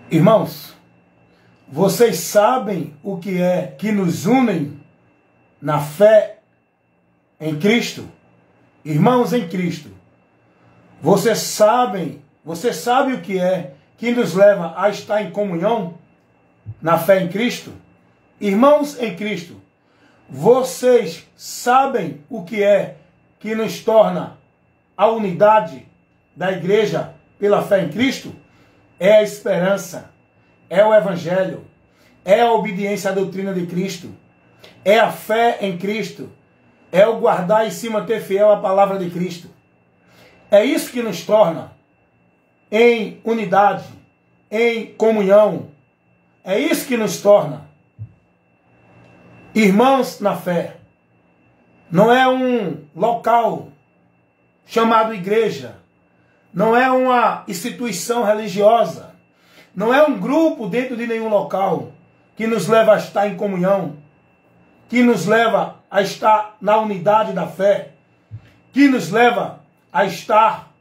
Irmãos, vocês sabem o que é que nos unem na fé em Cristo? Irmãos em Cristo, você sabe o que é que nos leva a estar em comunhão na fé em Cristo? Irmãos em Cristo, vocês sabem o que é que nos torna a unidade da igreja pela fé em Cristo? É a esperança, é o Evangelho, é a obediência à doutrina de Cristo, é a fé em Cristo, é o guardar e se manter fiel à palavra de Cristo. É isso que nos torna em unidade, em comunhão. É isso que nos torna irmãos na fé. Não é um local chamado igreja. Não é uma instituição religiosa. Não é um grupo dentro de nenhum local que nos leva a estar em comunhão, que nos leva a estar na unidade da fé, que nos leva a estar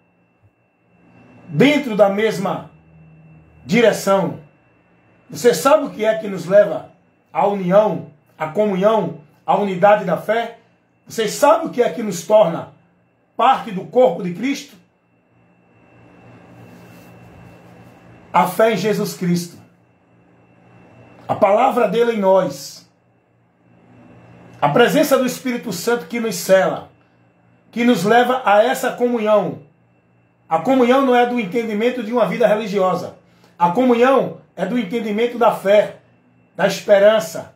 dentro da mesma direção. Você sabe o que é que nos leva à união, à comunhão, à unidade da fé? Você sabe o que é que nos torna parte do corpo de Cristo? A fé em Jesus Cristo. A palavra dele em nós. A presença do Espírito Santo que nos cela, que nos leva a essa comunhão. A comunhão não é do entendimento de uma vida religiosa. A comunhão é do entendimento da fé, da esperança,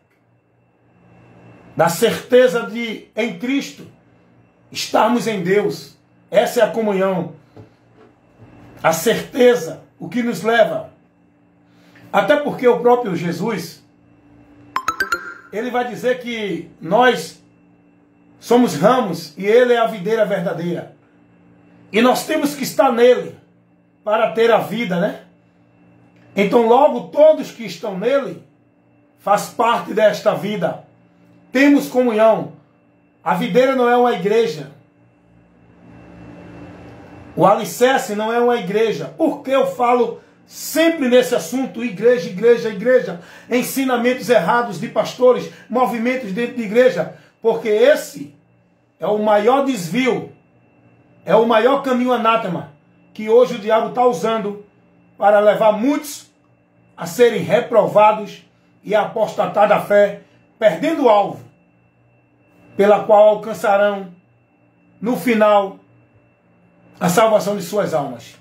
da certeza de, em Cristo, estarmos em Deus. Essa é a comunhão. A certeza, o que nos leva. Até porque o próprio Jesus, ele vai dizer que nós somos ramos e ele é a videira verdadeira. E nós temos que estar nele para ter a vida, né? Então logo todos que estão nele faz parte desta vida. Temos comunhão. A videira não é uma igreja. O alicerce não é uma igreja. Por que eu falo sempre nesse assunto? Igreja, igreja, igreja. Ensinamentos errados de pastores, movimentos dentro de igreja. Porque esse é o maior desvio, é o maior caminho anátema que hoje o diabo está usando para levar muitos a serem reprovados e a apostatar da fé, perdendo o alvo, pela qual alcançarão, no final, a salvação de suas almas.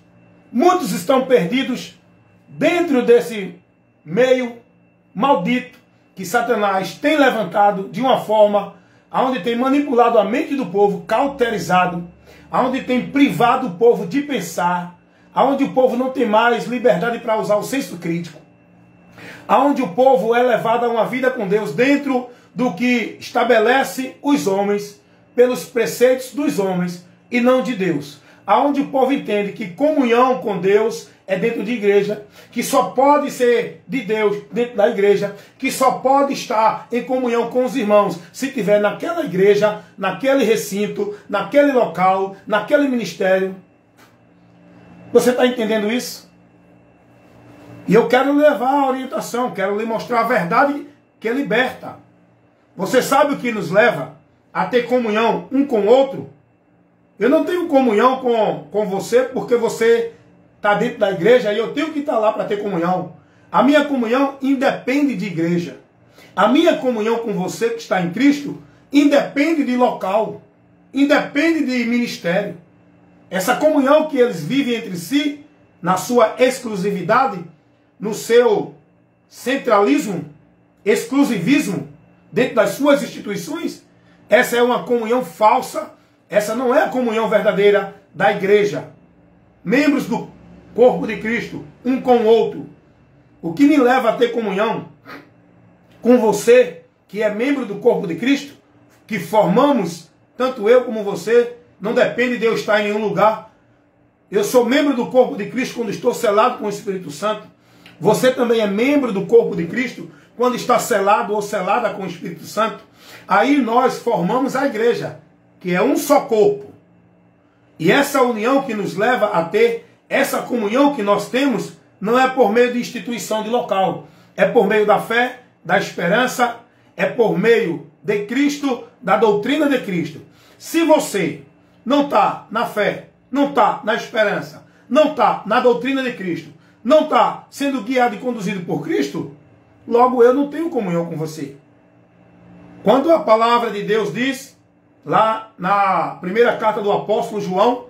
Muitos estão perdidos dentro desse meio maldito que Satanás tem levantado de uma forma onde tem manipulado a mente do povo, cauterizado, onde tem privado o povo de pensar, onde o povo não tem mais liberdade para usar o senso crítico, onde o povo é levado a uma vida com Deus dentro do que estabelece os homens, pelos preceitos dos homens e não de Deus. Aonde o povo entende que comunhão com Deus é dentro de igreja, que só pode ser de Deus dentro da igreja, que só pode estar em comunhão com os irmãos se estiver naquela igreja, naquele recinto, naquele local, naquele ministério. Você está entendendo isso? E eu quero levar a orientação, quero lhe mostrar a verdade que liberta. Você sabe o que nos leva a ter comunhão um com o outro? Eu não tenho comunhão com você porque você está dentro da igreja e eu tenho que estar lá para ter comunhão. A minha comunhão independe de igreja. A minha comunhão com você que está em Cristo independe de local, independe de ministério. Essa comunhão que eles vivem entre si, na sua exclusividade, no seu centralismo, exclusivismo, dentro das suas instituições, essa é uma comunhão falsa. Essa não é a comunhão verdadeira da igreja. Membros do corpo de Cristo, um com o outro. O que me leva a ter comunhão com você, que é membro do corpo de Cristo, que formamos, tanto eu como você, não depende de eu estar em nenhum lugar. Eu sou membro do corpo de Cristo quando estou selado com o Espírito Santo. Você também é membro do corpo de Cristo quando está selado ou selada com o Espírito Santo. Aí nós formamos a igreja, que é um só corpo. E essa união que nos leva a ter, essa comunhão que nós temos, não é por meio de instituição de local. É por meio da fé, da esperança, é por meio de Cristo, da doutrina de Cristo. Se você não está na fé, não está na esperança, não está na doutrina de Cristo, não está sendo guiado e conduzido por Cristo, logo eu não tenho comunhão com você. Quando a palavra de Deus diz, lá na primeira carta do apóstolo João,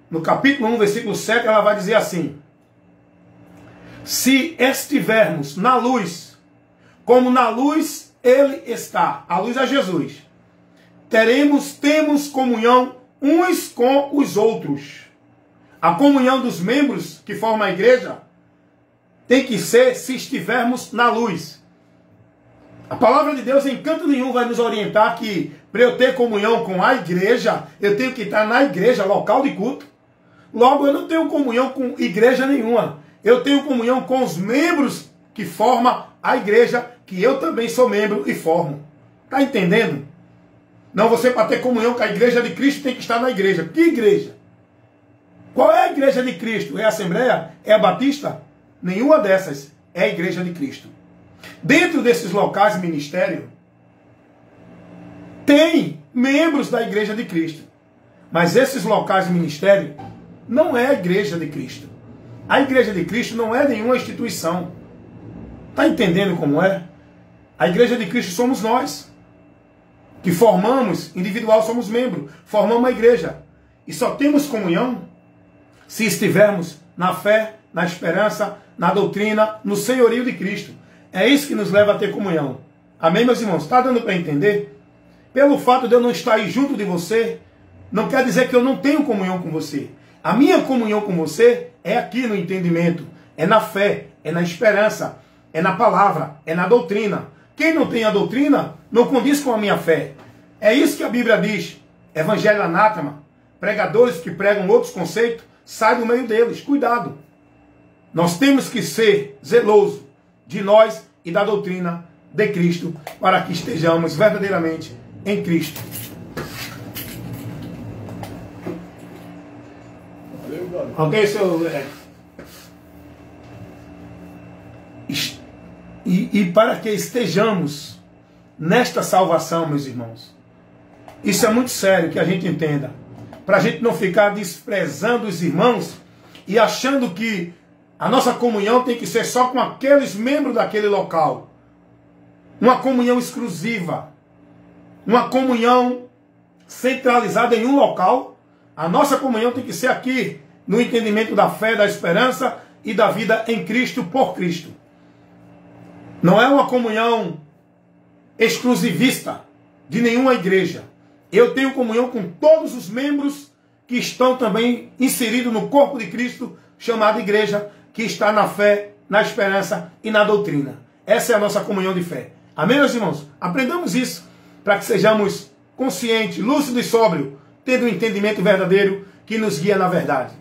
no capítulo 1, versículo 7, ela vai dizer assim: se estivermos na luz, como na luz ele está, a luz é Jesus, temos comunhão uns com os outros. A comunhão dos membros que formam a igreja tem que ser se estivermos na luz. A palavra de Deus em canto nenhum vai nos orientar que para eu ter comunhão com a igreja, eu tenho que estar na igreja, local de culto. Logo, eu não tenho comunhão com igreja nenhuma. Eu tenho comunhão com os membros que formam a igreja, que eu também sou membro e formo. Está entendendo? Não, você para ter comunhão com a igreja de Cristo tem que estar na igreja. Que igreja? Qual é a igreja de Cristo? É a Assembleia? É a Batista? Nenhuma dessas é a igreja de Cristo. Dentro desses locais de ministério, tem membros da igreja de Cristo. Mas esses locais de ministério não é a igreja de Cristo. A igreja de Cristo não é nenhuma instituição. Está entendendo como é? A igreja de Cristo somos nós, que formamos, individual somos membro, formamos a igreja. E só temos comunhão se estivermos na fé, na esperança, na doutrina, no senhorio de Cristo. É isso que nos leva a ter comunhão. Amém, meus irmãos? Está dando para entender? Pelo fato de eu não estar aí junto de você, não quer dizer que eu não tenho comunhão com você. A minha comunhão com você é aqui no entendimento, é na fé, é na esperança, é na palavra, é na doutrina. Quem não tem a doutrina não condiz com a minha fé. É isso que a Bíblia diz. Evangelho anátema, pregadores que pregam outros conceitos, sai do meio deles. Cuidado. Nós temos que ser zelosos de nós e da doutrina de Cristo, para que estejamos verdadeiramente em Cristo. Ok, senhor? E para que estejamos nesta salvação, meus irmãos. Isso é muito sério que a gente entenda. Para a gente não ficar desprezando os irmãos e achando que a nossa comunhão tem que ser só com aqueles membros daquele local. Uma comunhão exclusiva. Uma comunhão centralizada em um local. A nossa comunhão tem que ser aqui, no entendimento da fé, da esperança e da vida em Cristo, por Cristo. Não é uma comunhão exclusivista de nenhuma igreja. Eu tenho comunhão com todos os membros que estão também inseridos no corpo de Cristo, chamado igreja, que está na fé, na esperança e na doutrina. Essa é a nossa comunhão de fé. Amém, meus irmãos? Aprendamos isso para que sejamos conscientes, lúcidos e sóbrios, tendo um entendimento verdadeiro que nos guia na verdade.